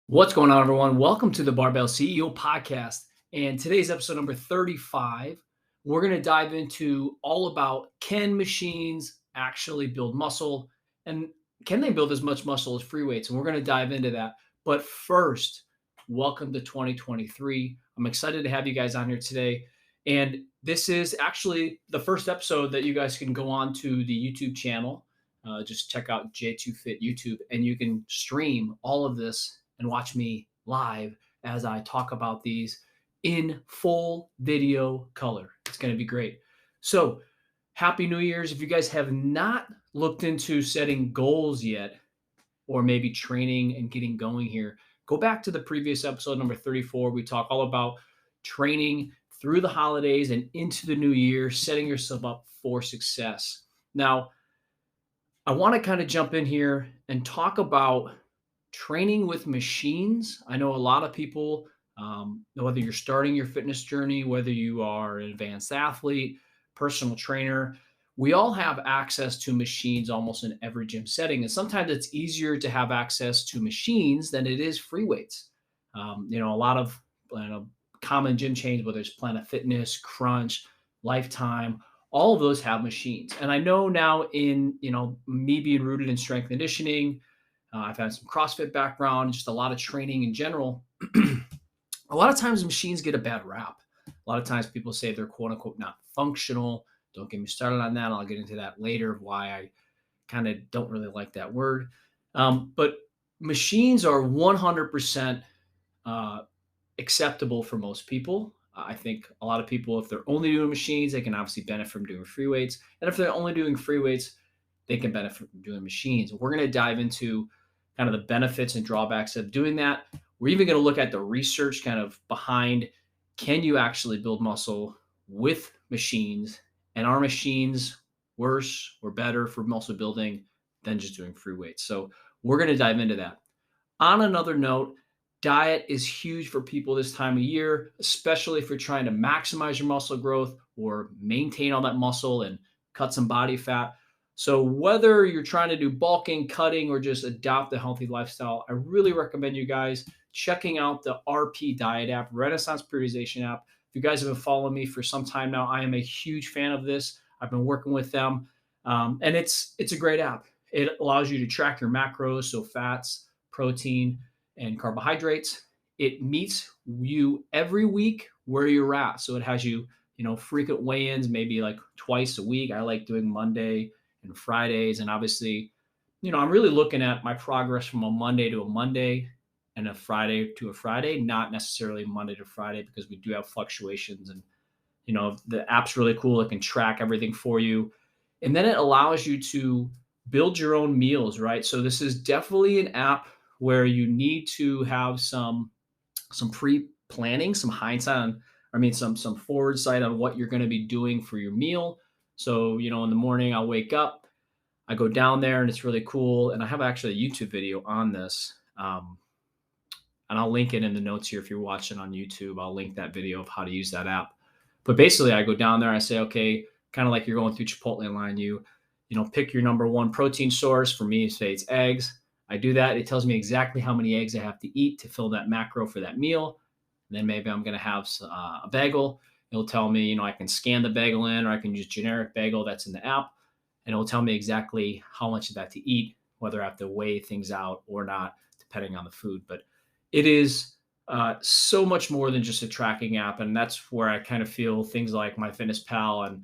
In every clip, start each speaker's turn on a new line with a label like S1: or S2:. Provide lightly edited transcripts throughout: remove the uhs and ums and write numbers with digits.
S1: What's going on, everyone? Welcome to the Barbell CEO podcast. And today's episode number 35. We're going to dive into all about, can machines actually build muscle? And can they build as much muscle as free weights? And we're going to dive into that. But first, welcome to 2023. I'm excited to have you guys on here today. And this is actually the first episode that you guys can go on to the YouTube channel. Just check out J2Fit YouTube, and you can stream all of this and watch me live as I talk about these in full video color. It's going to be great. So, Happy New Year's. If you guys have not looked into setting goals yet, or maybe training and getting going here, go back to the previous episode, number 34. We talk all about training through the holidays and into the new year, setting yourself up for success. Now, I want to kind of jump in here and talk about training with machines. I know a lot of people, whether you're starting your fitness journey, whether you are an advanced athlete, personal trainer, we all have access to machines almost in every gym setting. And sometimes it's easier to have access to machines than it is free weights. A lot of common gym chains, whether it's Planet Fitness, Crunch, Lifetime, all of those have machines. And I know now in, me being rooted in strength and conditioning, I've had some CrossFit background, just a lot of training in general. A lot of times machines get a bad rap. A lot of times people say they're quote unquote not functional. Don't get me started on that. I'll get into that later, why I kind of don't really like that word. But machines are 100% acceptable for most people. I think a lot of people, if they're only doing machines, they can obviously benefit from doing free weights. And if they're only doing free weights, they can benefit from doing machines. We're going to dive into kind of the benefits and drawbacks of doing that. We're even going to look at the research kind of behind, can you actually build muscle with machines? And are machines worse or better for muscle building than just doing free weights? So we're going to dive into that. On another note, diet is huge for people this time of year, especially if you're trying to maximize your muscle growth or maintain all that muscle and cut some body fat. So whether you're trying to do bulking, cutting, or just adopt a healthy lifestyle, I really recommend you guys checking out the RP Diet app, Renaissance Periodization app. If you guys have been following me for some time now, I am a huge fan of this. I've been working with them, and it's a great app. It allows you to track your macros, so fats, protein, and carbohydrates. It meets you every week where you're at. So it has you, frequent weigh-ins, maybe like twice a week. I like doing Monday and Fridays. And obviously, I'm really looking at my progress from a Monday to a Monday and a Friday to a Friday, not necessarily Monday to Friday, because we do have fluctuations. And, the app's really cool. It can track everything for you. And then it allows you to build your own meals, right? So this is definitely an app where you need to have some pre-planning, some hindsight some foresight on what you're going to be doing for your meal. So, in the morning I'll wake up, I go down there, and it's really cool. And I have actually a YouTube video on this. And I'll link it in the notes here. If you're watching on YouTube, I'll link that video of how to use that app. But basically I go down there, I say, okay, kind of like you're going through Chipotle line, you pick your number one protein source. For me, say it's eggs. I do that. It tells me exactly how many eggs I have to eat to fill that macro for that meal. And then maybe I'm going to have a bagel. It'll tell me, I can scan the bagel in, or I can use generic bagel that's in the app. And it'll tell me exactly how much of that to eat, whether I have to weigh things out or not, depending on the food. But it is so much more than just a tracking app. And that's where I kind of feel things like MyFitnessPal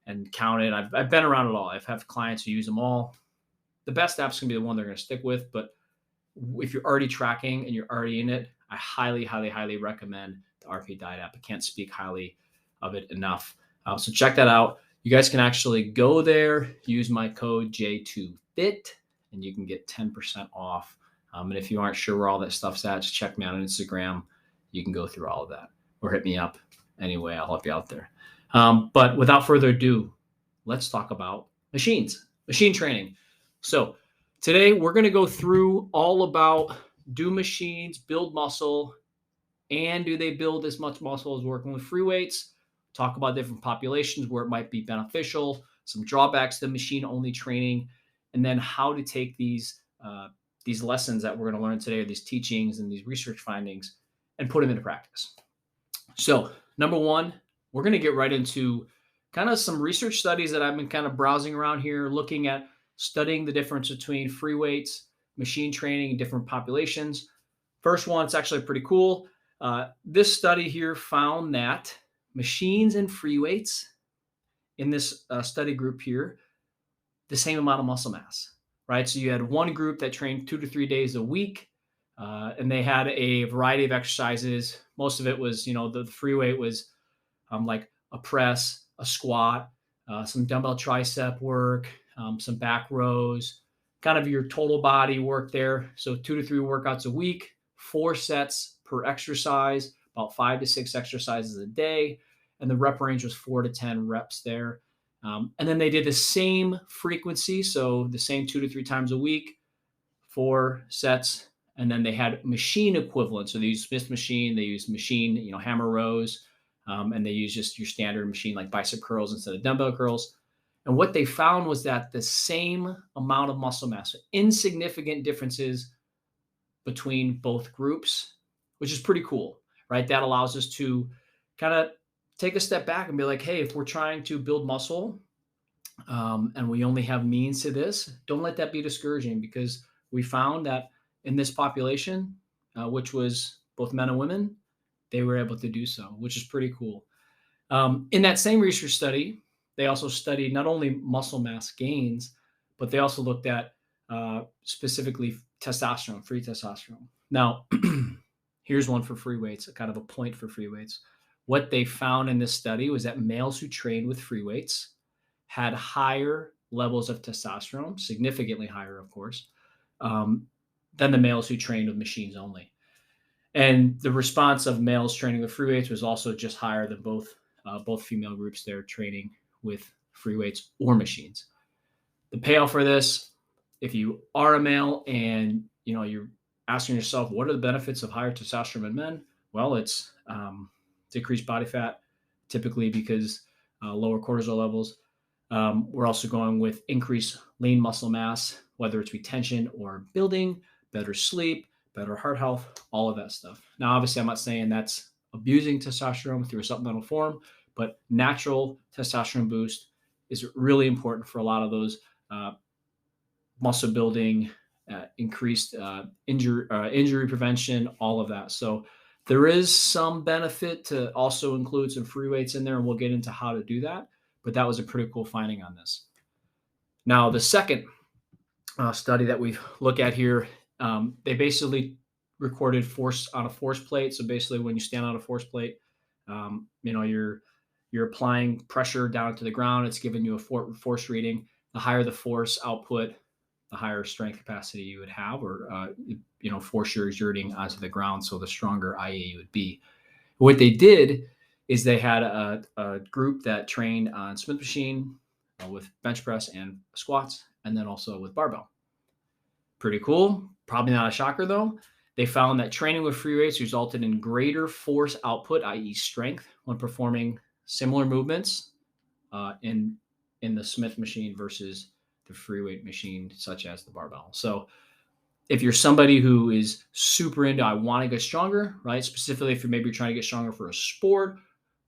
S1: and Count It. I've been around it all. I've had clients who use them all. The best app's going to be the one they're going to stick with. But if you're already tracking and you're already in it, I highly, highly, highly recommend the RP Diet app. I can't speak highly of it enough. So check that out. You guys can actually go there, use my code J2FIT, and you can get 10% off. And if you aren't sure where all that stuff's at, just check me out on Instagram. You can go through all of that, or hit me up. Anyway, I'll help you out there. But without further ado, let's talk about machines, machine training. So today we're going to go through all about, do machines build muscle, and do they build as much muscle as working with free weights? Talk about different populations where it might be beneficial, some drawbacks to machine only training, and then how to take these these lessons that we're going to learn today, or these teachings and these research findings, and put them into practice. So, number one, we're going to get right into kind of some research studies that I've been kind of browsing around here, looking at studying the difference between free weights, machine training, and different populations. First one, it's actually pretty cool. This study here found that machines and free weights in this study group here, the same amount of muscle mass, right? So you had one group that trained 2 to 3 days a week, and they had a variety of exercises. Most of it was, the free weight was like a press, a squat, some dumbbell tricep work, some back rows, kind of your total body work there. So 2 to 3 workouts a week, 4 sets per exercise, about 5 to 6 exercises a day. And the rep range was 4 to 10 reps there. And then they did the same frequency. So the same 2 to 3 times a week, 4 sets. And then they had machine equivalent. So they used Smith machine, they used machine, hammer rows, and they used just your standard machine like bicep curls instead of dumbbell curls. And what they found was that the same amount of muscle mass, so insignificant differences between both groups, which is pretty cool, right? That allows us to kind of take a step back and be like, hey, if we're trying to build muscle and we only have means to this, don't let that be discouraging, because we found that in this population, which was both men and women, they were able to do so, which is pretty cool. In that same research study, they also studied not only muscle mass gains, but they also looked at specifically testosterone, free testosterone. Now, here's one for free weights, kind of a point for free weights. What they found in this study was that males who trained with free weights had higher levels of testosterone, significantly higher, of course, than the males who trained with machines only. And the response of males training with free weights was also just higher than both female groups there training with free weights or machines. The payoff for this, if you are a male and you're asking yourself, what are the benefits of higher testosterone in men? Well, it's decreased body fat, typically because lower cortisol levels. We're also going with increased lean muscle mass, whether it's retention or building, better sleep, better heart health, all of that stuff. Now, obviously, I'm not saying that's abusing testosterone through a supplemental form, but natural testosterone boost is really important for a lot of those muscle building, increased injury prevention, all of that. So there is some benefit to also include some free weights in there, and we'll get into how to do that. But that was a pretty cool finding on this. Now, the second study that we look at here, they basically recorded force on a force plate. So basically, when you stand on a force plate, you're applying pressure down to the ground. It's giving you a force reading. The higher the force output, the higher strength capacity you would have, or force you're exerting onto the ground. So the stronger IA you would be. What they did is they had a group that trained on Smith machine with bench press and squats, and then also with barbell. Pretty cool. Probably not a shocker though. They found that training with free weights resulted in greater force output, i.e. strength, when performing similar movements in the Smith machine versus the free weight machine, such as the barbell. So if you're somebody who is super into, I want to get stronger, right? Specifically, if you're trying to get stronger for a sport,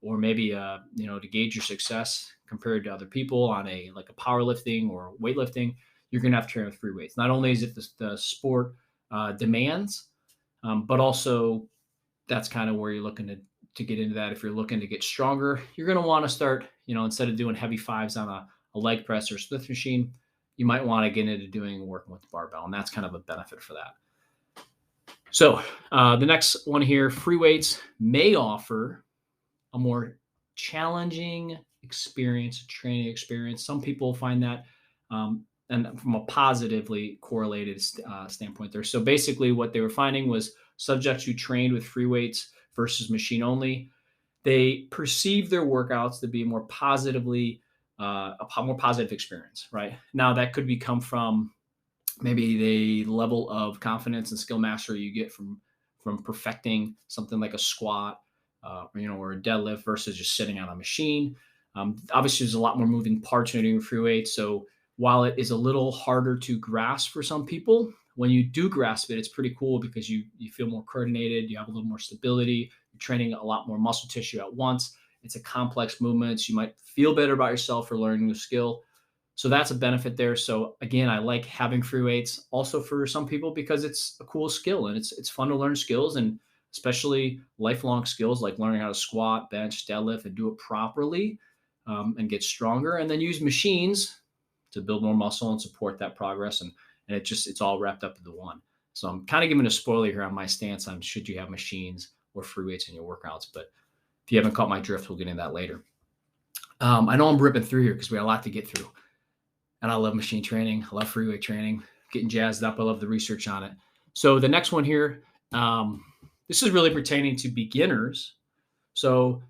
S1: or maybe to gauge your success compared to other people on a powerlifting or weightlifting, you're going to have to train with free weights. Not only is it the sport demands, but also that's kind of where you're looking to get into that. If you're looking to get stronger, you're going to want to start, instead of doing heavy fives on a leg press or Smith machine, you might want to get into working with the barbell. And that's kind of a benefit for that. So the next one here, free weights may offer a more challenging experience, training experience. Some people find that, and from a positively correlated standpoint there. So basically what they were finding was subjects who trained with free weights versus machine only, they perceived their workouts to be more positively, a more positive experience, right? Now that could come from maybe the level of confidence and skill mastery you get from perfecting something like a squat, or a deadlift versus just sitting on a machine. Obviously, there's a lot more moving parts when you're doing free weights. So while it is a little harder to grasp for some people, when you do grasp it, it's pretty cool because you feel more coordinated, you have a little more stability, you're training a lot more muscle tissue at once. It's a complex movements. You might feel better about yourself for learning a new skill. So that's a benefit there. So again, I like having free weights also for some people because it's a cool skill and it's fun to learn skills, and especially lifelong skills like learning how to squat, bench, deadlift, and do it properly, and get stronger, and then use machines to build more muscle and support that progress. And it's all wrapped up into one. So I'm kind of giving a spoiler here on my stance on should you have machines or free weights in your workouts. But if you haven't caught my drift, we'll get into that later. I know I'm ripping through here because we got a lot to get through. And I love machine training. I love free weight training, getting jazzed up. I love the research on it. So the next one here, this is really pertaining to beginners. So,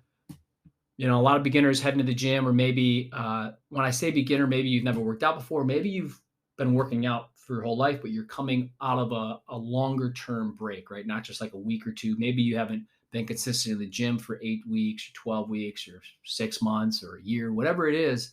S1: a lot of beginners heading to the gym, or maybe when I say beginner, maybe you've never worked out before. Maybe you've been working out for your whole life, but you're coming out of a longer term break, right? Not just like a week or two. Maybe you haven't been consistent in the gym for 8 weeks or 12 weeks or 6 months or a year, whatever it is.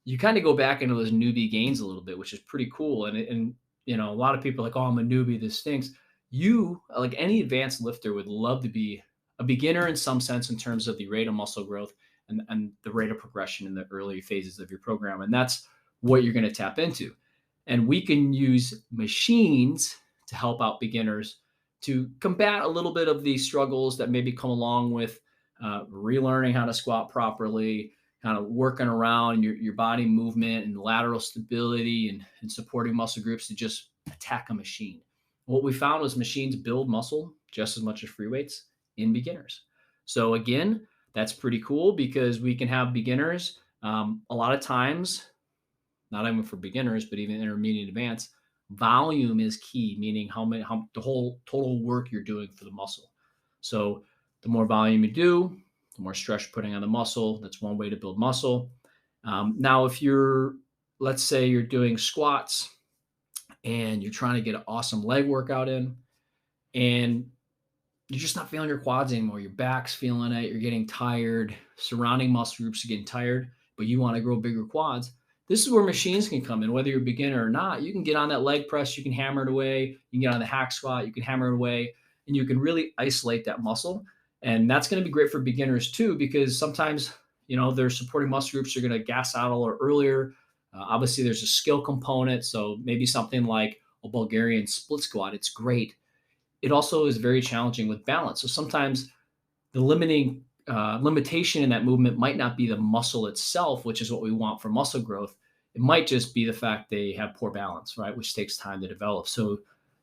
S1: You kind of go back into those newbie gains a little bit, which is pretty cool. And a lot of people are like, oh, I'm a newbie, this stinks. You, like any advanced lifter, would love to be a beginner in some sense in terms of the rate of muscle growth and the rate of progression in the early phases of your program. And that's what you're going to tap into. And we can use machines to help out beginners to combat a little bit of the struggles that maybe come along with relearning how to squat properly, kind of working around your body movement and lateral stability and supporting muscle groups to just attack a machine. What we found was machines build muscle just as much as free weights in beginners. So again, that's pretty cool because we can have beginners a lot of times, not even for beginners, but even intermediate advanced, volume is key, meaning how the whole total work you're doing for the muscle. So the more volume you do, the more stress you're putting on the muscle. That's one way to build muscle. Now, if let's say you're doing squats and you're trying to get an awesome leg workout in, and you're just not feeling your quads anymore, your back's feeling it, you're getting tired, surrounding muscle groups are getting tired, but you want to grow bigger quads, this is where machines can come in. Whether you're a beginner or not, you can get on that leg press, you can hammer it away, you can get on the hack squat, you can hammer it away, and you can really isolate that muscle. And that's going to be great for beginners too, because sometimes, their supporting muscle groups are going to gas out a little earlier. Obviously, there's a skill component. So maybe something like a Bulgarian split squat, it's great. It also is very challenging with balance. So sometimes the limitation in that movement might not be the muscle itself, which is what we want for muscle growth. It might just be the fact they have poor balance, right? Which takes time to develop. So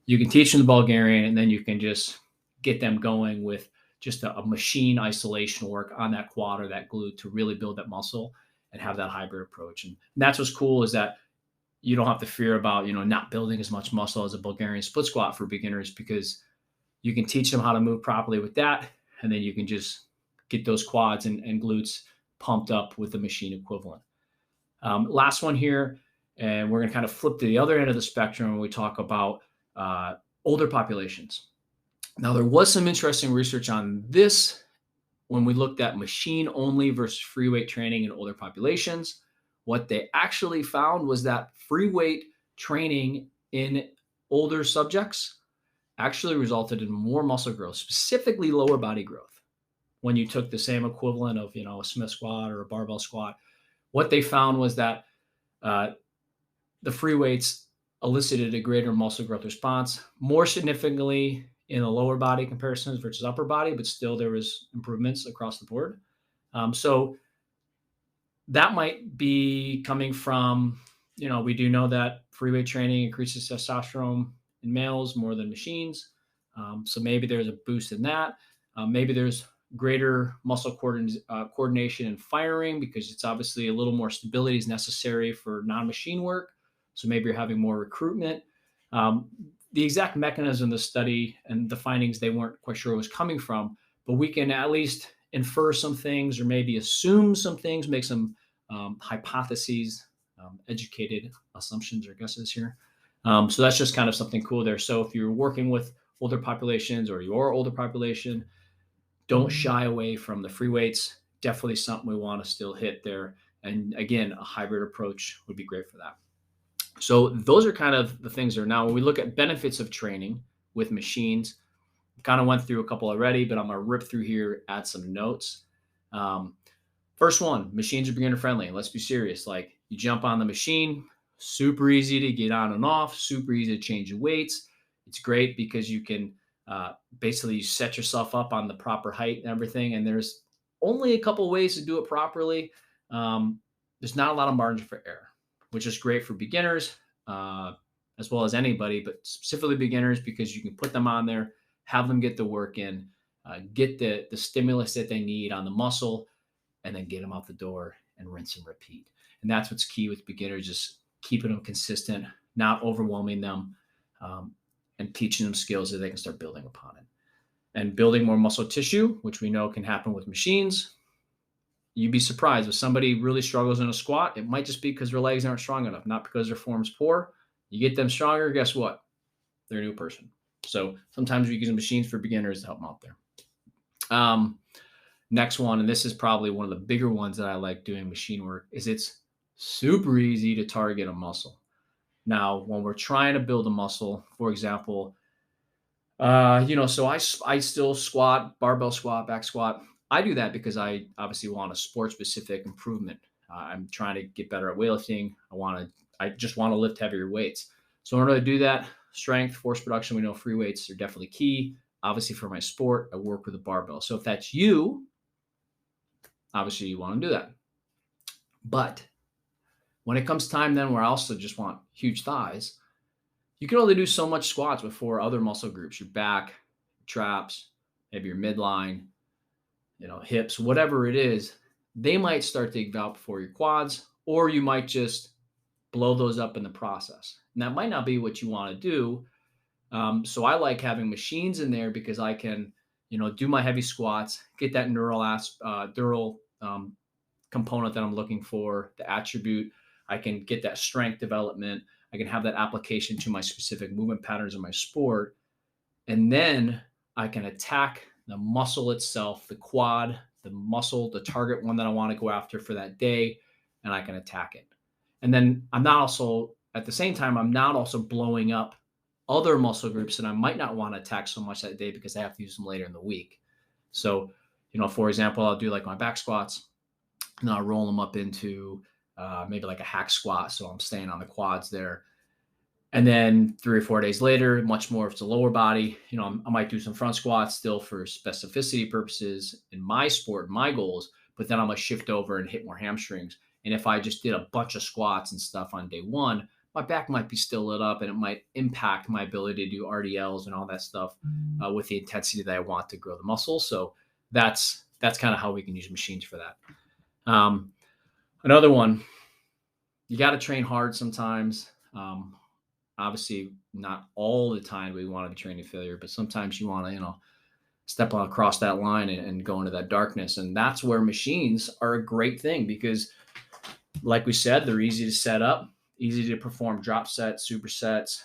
S1: you can teach them the Bulgarian, and then you can just get them going with just a machine isolation work on that quad or that glute to really build that muscle and have that hybrid approach. And that's what's cool, is that you don't have to fear about, not building as much muscle as a Bulgarian split squat for beginners, because you can teach them how to move properly with that. And then you can just get those quads and glutes pumped up with the machine equivalent. Last one here, and we're going to kind of flip to the other end of the spectrum when we talk about older populations. Now, there was some interesting research on this when we looked at machine only versus free weight training in older populations. What they actually found was that free weight training in older subjects actually resulted in more muscle growth, specifically lower body growth. When you took the same equivalent of, a Smith squat or a barbell squat, what they found was that the free weights elicited a greater muscle growth response, more significantly in the lower body comparisons versus upper body, but still there was improvements across the board. So that might be coming from, we do know that free weight training increases testosterone in males more than machines. So maybe there's a boost in that. Maybe there's greater muscle coordination and firing, because it's obviously a little more stability is necessary for non-machine work. So maybe you're having more recruitment. The exact mechanism of the study and the findings, they weren't quite sure was coming from, but we can at least infer some things or maybe assume some things, make some hypotheses, educated assumptions or guesses here. So that's just kind of something cool there. So if you're working with older populations or your older population, don't shy away from the free weights. Definitely something we want to still hit there. And again, a hybrid approach would be great for that. So those are kind of the things that are now when we look at benefits of training with machines, kind of went through a couple already, but I'm going to rip through here, add some notes. Um, First one, machines are beginner friendly. Let's be serious. Like you jump on the machine, super easy to get on and off, super easy to change your weights. It's great because you can basically you set yourself up on the proper height and everything. And there's only a couple ways to do it properly. Um, there's not a lot of margin for error, which is great for beginners uh, as well as anybody, but specifically beginners because you can put them on there, have them get the work in, get the stimulus that they need on the muscle, and then get them out the door and rinse and repeat. And that's what's key with beginners, just keeping them consistent, not overwhelming them, um, and teaching them skills that they can start building upon it. And building more muscle tissue, which we know can happen with machines. You'd be surprised if somebody really struggles in a squat, it might just be because their legs aren't strong enough, not because their form's poor. You get them stronger, guess what? They're a new person. So sometimes we use machines for beginners to help them out there. Next one, and this is probably one of the bigger ones that I like doing machine work, is it's super easy to target a muscle. Now, when we're trying to build a muscle, for example, so I still squat, barbell squat, back squat. I do that because I obviously want a sport specific improvement. I'm trying to get better at weightlifting. I just want to lift heavier weights. So in order to do that, strength, force production, we know free weights are definitely key. Obviously, for my sport, I work with a barbell. So if that's you, obviously you want to do that. But when it comes time then where I also just want huge thighs, you can only do so much squats before other muscle groups, your back, traps, maybe your midline, hips, whatever it is, they might start to give out before your quads, or you might just blow those up in the process. And that might not be what you want to do. So I like having machines in there because I can, do my heavy squats, get that neural component that I'm looking for, the attribute. I can get that strength development. I can have that application to my specific movement patterns in my sport. And then I can attack the muscle itself, the quad, the muscle, the target one that I want to go after for that day, and I can attack it. And then at the same time, I'm not also blowing up other muscle groups that I might not want to attack so much that day because I have to use them later in the week. So, for example, I'll do like my back squats and I'll roll them up into maybe like a hack squat. So I'm staying on the quads there. And then 3 or 4 days later, much more if it's a lower body, I might do some front squats still for specificity purposes in my sport, my goals, but then I'm going to shift over and hit more hamstrings. And if I just did a bunch of squats and stuff on day one, my back might be still lit up and it might impact my ability to do RDLs and all that stuff with the intensity that I want to grow the muscle. So that's kind of how we can use machines for that. Another one, you got to train hard sometimes. Obviously, not all the time we want to be training failure, but sometimes you want to, step across that line and go into that darkness. And that's where machines are a great thing because, like we said, they're easy to set up, easy to perform drop sets, supersets,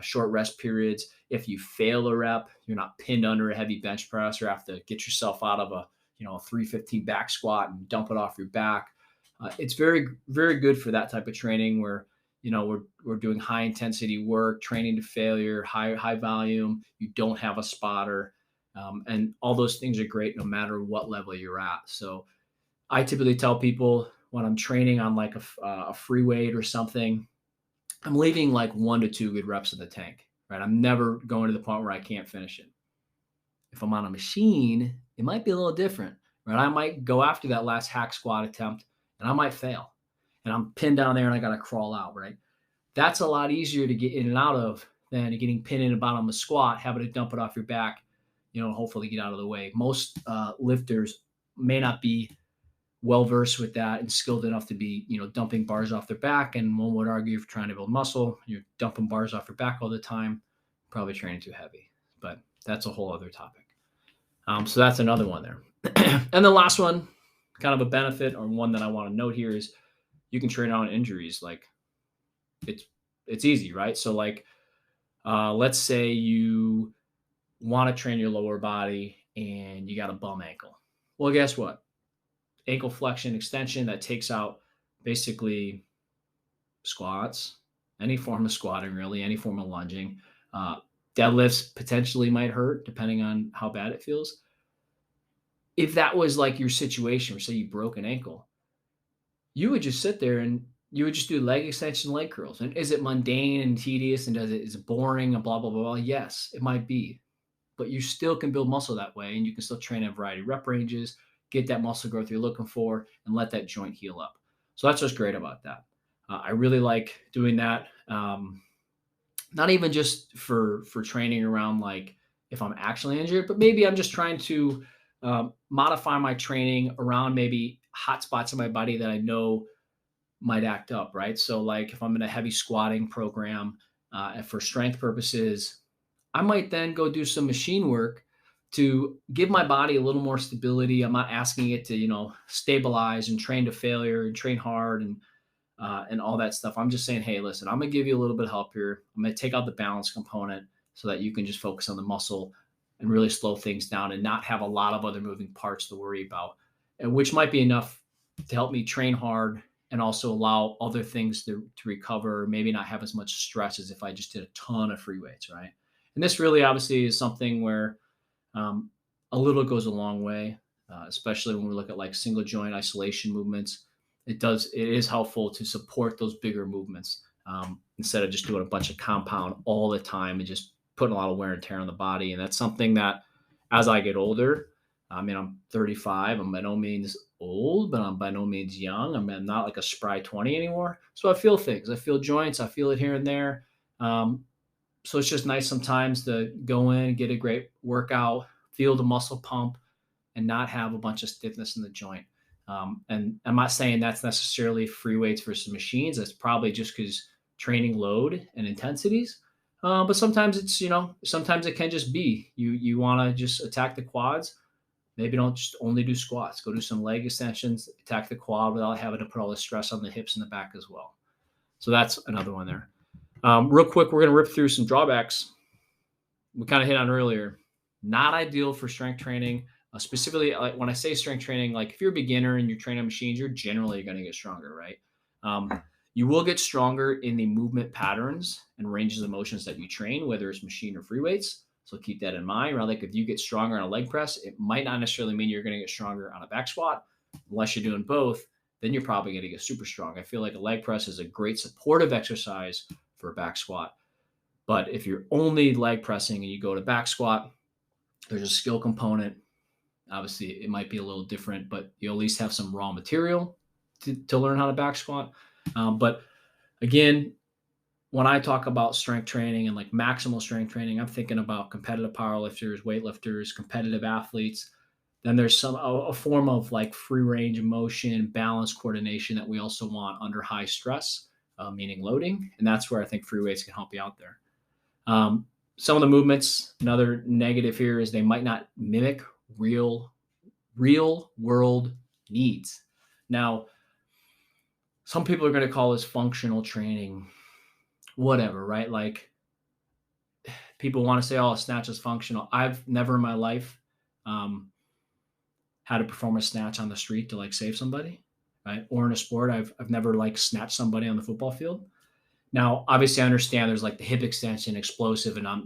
S1: short rest periods. If you fail a rep, you're not pinned under a heavy bench press or have to get yourself out of a 315 back squat and dump it off your back. It's very, very good for that type of training where, we're doing high intensity work, training to failure, high volume. You don't have a spotter. And all those things are great no matter what level you're at. So I typically tell people when I'm training on like a free weight or something, I'm leaving like 1 to 2 good reps in the tank, right? I'm never going to the point where I can't finish it. If I'm on a machine, it might be a little different, right? I might go after that last hack squat attempt and I might fail and I'm pinned down there and I got to crawl out, right? That's a lot easier to get in and out of than getting pinned in the bottom of the squat, having to dump it off your back, hopefully get out of the way. Most lifters may not be well versed with that and skilled enough to be, dumping bars off their back. And one would argue if you're trying to build muscle, you're dumping bars off your back all the time, probably training too heavy. But that's a whole other topic. So that's another one there. And the last one, kind of a benefit or one that I want to note here is you can train on injuries. Like it's easy, right? So like, let's say you want to train your lower body and you got a bum ankle. Well, guess what? Ankle flexion extension that takes out basically squats any form of squatting, really, any form of lunging. Uh, Deadlifts potentially might hurt depending on how bad it feels. If that was like your situation, where say you broke an ankle, you would just sit there and you would just do leg extension, leg curls. And is it mundane and tedious and is it boring and blah, blah, blah, blah? Yes, it might be, but you still can build muscle that way and you can still train at a variety of rep ranges, get that muscle growth you're looking for, and let that joint heal up. So that's what's great about that. I really like doing that. Not even just for training around like if I'm actually injured, but maybe I'm just trying to modify my training around maybe hot spots in my body that I know might act up, right? So like if I'm in a heavy squatting program and for strength purposes, I might then go do some machine work to give my body a little more stability. I'm not asking it to, stabilize and train to failure and train hard and all that stuff. I'm just saying, hey, listen, I'm gonna give you a little bit of help here. I'm gonna take out the balance component so that you can just focus on the muscle and really slow things down and not have a lot of other moving parts to worry about, and which might be enough to help me train hard and also allow other things to recover, maybe not have as much stress as if I just did a ton of free weights, right? And this really obviously is something where um, a little goes a long way, especially when we look at like single joint isolation movements. It is helpful to support those bigger movements instead of just doing a bunch of compound all the time and just putting a lot of wear and tear on the body. And that's something that as I get older, I mean, I'm 35. I'm by no means old, but I'm by no means young. I'm not like a spry 20 anymore. So I feel things. I feel joints. I feel it here and there. Um, so it's just nice sometimes to go in, get a great workout, feel the muscle pump, and not have a bunch of stiffness in the joint. And I'm not saying that's necessarily free weights versus machines. That's probably just because training load and intensities. But sometimes sometimes it can just be you want to just attack the quads. Maybe don't just only do squats. Go do some leg extensions, attack the quad without having to put all the stress on the hips and the back as well. So that's another one there. Real quick, we're going to rip through some drawbacks we kind of hit on earlier. Not ideal for strength training. Specifically, like when I say strength training, like if you're a beginner and you're training machines, you're generally going to get stronger, right? You will get stronger in the movement patterns and ranges of motions that you train, whether it's machine or free weights. So keep that in mind. Right? Like if you get stronger on a leg press, it might not necessarily mean you're going to get stronger on a back squat. Unless you're doing both, then you're probably going to get super strong. I feel like a leg press is a great supportive exercise for a back squat. But if you're only leg pressing and you go to back squat, there's a skill component. Obviously, it might be a little different, but you at least have some raw material to learn how to back squat. But again, when I talk about strength training and like maximal strength training, I'm thinking about competitive powerlifters, weightlifters, competitive athletes. Then there's a form of like free range of motion, balance, coordination that we also want under high stress, meaning loading, and that's where I think free weights can help you out there. Some of the movements, another negative here is they might not mimic real world needs. Now, some people are going to call this functional training, whatever, right? Like people want to say, oh, snatch is functional. I've never in my life had to perform a snatch on the street to like save somebody, right? Or in a sport, I've never like snatched somebody on the football field. Now, obviously, I understand there's like the hip extension, explosive, and I'm,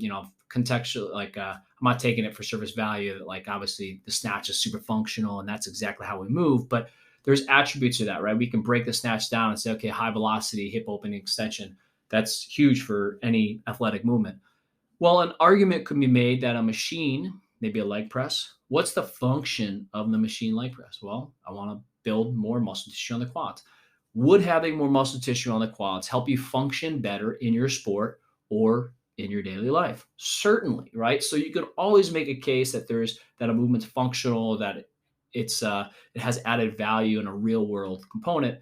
S1: contextual. Like, I'm not taking it for surface value. That like, obviously, the snatch is super functional, and that's exactly how we move. But there's attributes to that, right? We can break the snatch down and say, okay, high velocity, hip opening extension. That's huge for any athletic movement. Well, an argument could be made that a machine, maybe a leg press, what's the function of the machine leg press? Well, I want to build more muscle tissue on the quads. Would having more muscle tissue on the quads help you function better in your sport or in your daily life? Certainly, right? So you could always make a case that that a movement's functional, that it has added value in a real world component.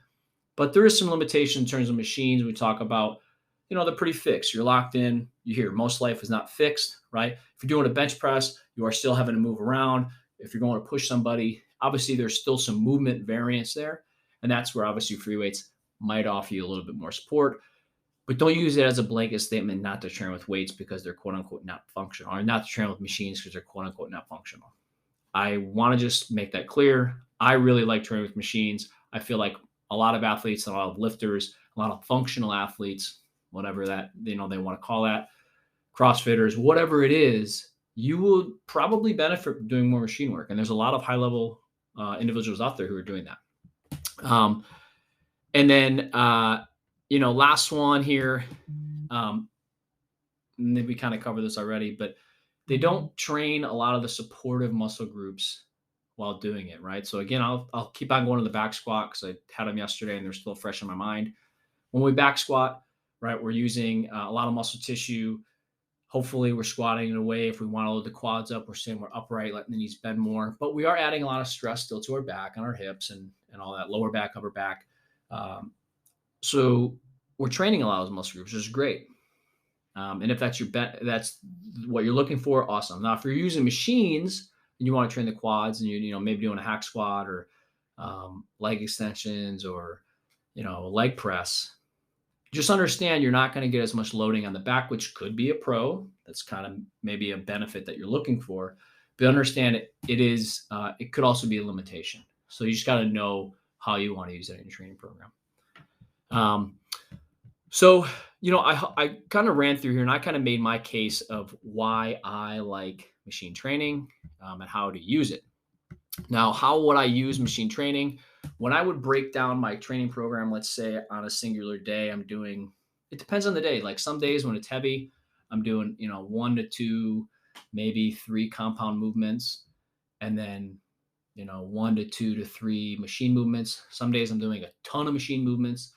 S1: But there is some limitation in terms of machines. We talk about, they're pretty fixed. You're locked in. You hear most life is not fixed, right? If you're doing a bench press, you are still having to move around. If you're going to push somebody, obviously there's still some movement variance there. And that's where obviously free weights might offer you a little bit more support. But don't use it as a blanket statement not to train with weights because they're quote unquote not functional, or not to train with machines because they're quote unquote not functional. I want to just make that clear. I really like training with machines. I feel like a lot of athletes, a lot of lifters, a lot of functional athletes whatever that, they want to call that, CrossFitters, whatever it is, you will probably benefit from doing more machine work. And there's a lot of high level individuals out there who are doing that. And then, last one here. And we kind of covered this already, but they don't train a lot of the supportive muscle groups while doing it, right? So again, I'll keep on going to the back squat because I had them yesterday and they're still fresh in my mind. When we back squat, right, we're using a lot of muscle tissue. Hopefully we're squatting in a way, if we want to load the quads up, we're saying we're upright, letting the knees bend more. But we are adding a lot of stress still to our back and our hips and all that, lower back, upper back. So we're training a lot of those muscle groups, which is great. And if that's that's what you're looking for, awesome. Now, if you're using machines and you want to train the quads and you maybe doing a hack squat or leg extensions or, leg press, just understand you're not going to get as much loading on the back, which could be a pro. That's kind of maybe a benefit that you're looking for. But understand it could also be a limitation. So you just got to know how you want to use it in your training program. So, I kind of ran through here and I kind of made my case of why I like machine training and how to use it. Now, how would I use machine training? When I would break down my training program, let's say on a singular day, it depends on the day. Like some days when it's heavy, I'm doing, 1 to 2, maybe 3 compound movements. And then, 1 to 2 to 3 machine movements. Some days I'm doing a ton of machine movements.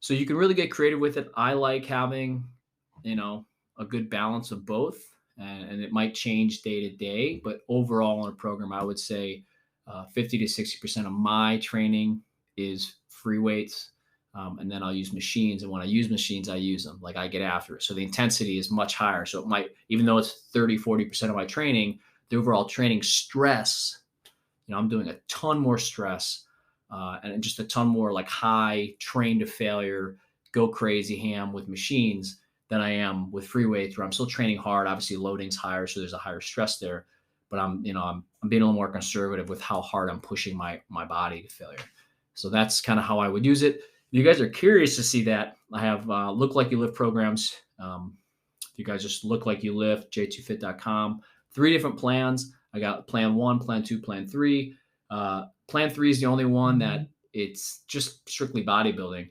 S1: So you can really get creative with it. I like having, a good balance of both. And it might change day to day, but overall in a program, I would say 50 to 60% of my training is free weights. And then I'll use machines. And when I use machines, I use them. Like I get after it. So the intensity is much higher. So it might, even though it's 30, 40% of my training, the overall training stress, I'm doing a ton more stress and just a ton more like high train to failure, go crazy ham with machines than I am with free weights, where I'm still training hard. Obviously loading's higher, so there's a higher stress there, but I'm being a little more conservative with how hard I'm pushing my body to failure. So that's kind of how I would use it. If you guys are curious to see that, I have Look Like You Lift programs. If you guys just Look Like You Lift, j2fit.com, 3 different plans. I got plan 1, plan 2, plan 3. Plan 3 is the only one that it's just strictly bodybuilding.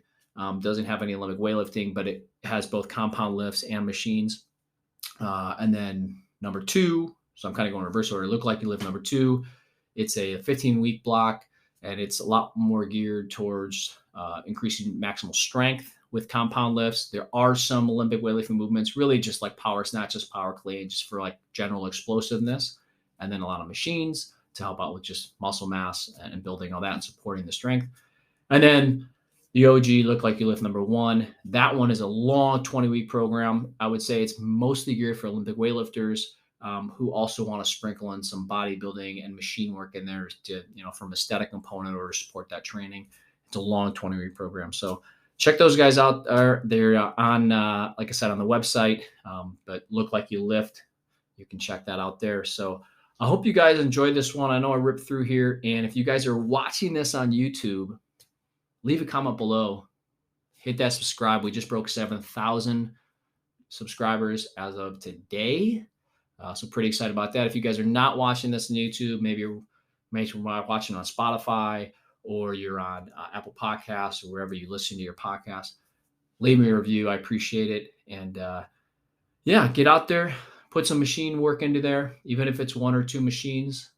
S1: Doesn't have any Olympic weightlifting, but it has both compound lifts and machines. And then number 2, so I'm kind of going reverse order. Look Like You Lift number 2. It's a 15-week block, and it's a lot more geared towards increasing maximal strength with compound lifts. There are some Olympic weightlifting movements, really just like power snatches, power clean, just for like general explosiveness, and then a lot of machines to help out with just muscle mass and building all that and supporting the strength. And then the OG Look Like You Lift number 1. That one is a long 20-week program. I would say it's mostly geared for Olympic weightlifters who also want to sprinkle in some bodybuilding and machine work in there to, from aesthetic component or to support that training. It's a long 20-week program. So check those guys out. They're on, like I said, on the website, but Look Like You Lift. You can check that out there. So I hope you guys enjoyed this one. I know I ripped through here. And if you guys are watching this on YouTube, leave a comment below. Hit that subscribe. We just broke 7,000 subscribers as of today. So pretty excited about that. If you guys are not watching this on YouTube, maybe you're watching on Spotify or you're on Apple Podcasts or wherever you listen to your podcast, leave me a review. I appreciate it. And get out there, put some machine work into there, even if it's 1 or 2 machines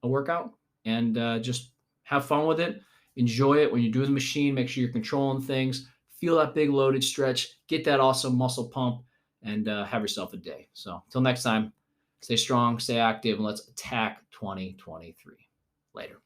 S1: a workout, and just have fun with it. Enjoy it. When you're doing the machine, make sure you're controlling things. Feel that big loaded stretch. Get that awesome muscle pump, and have yourself a day. So until next time, stay strong, stay active, and let's attack 2023. Later.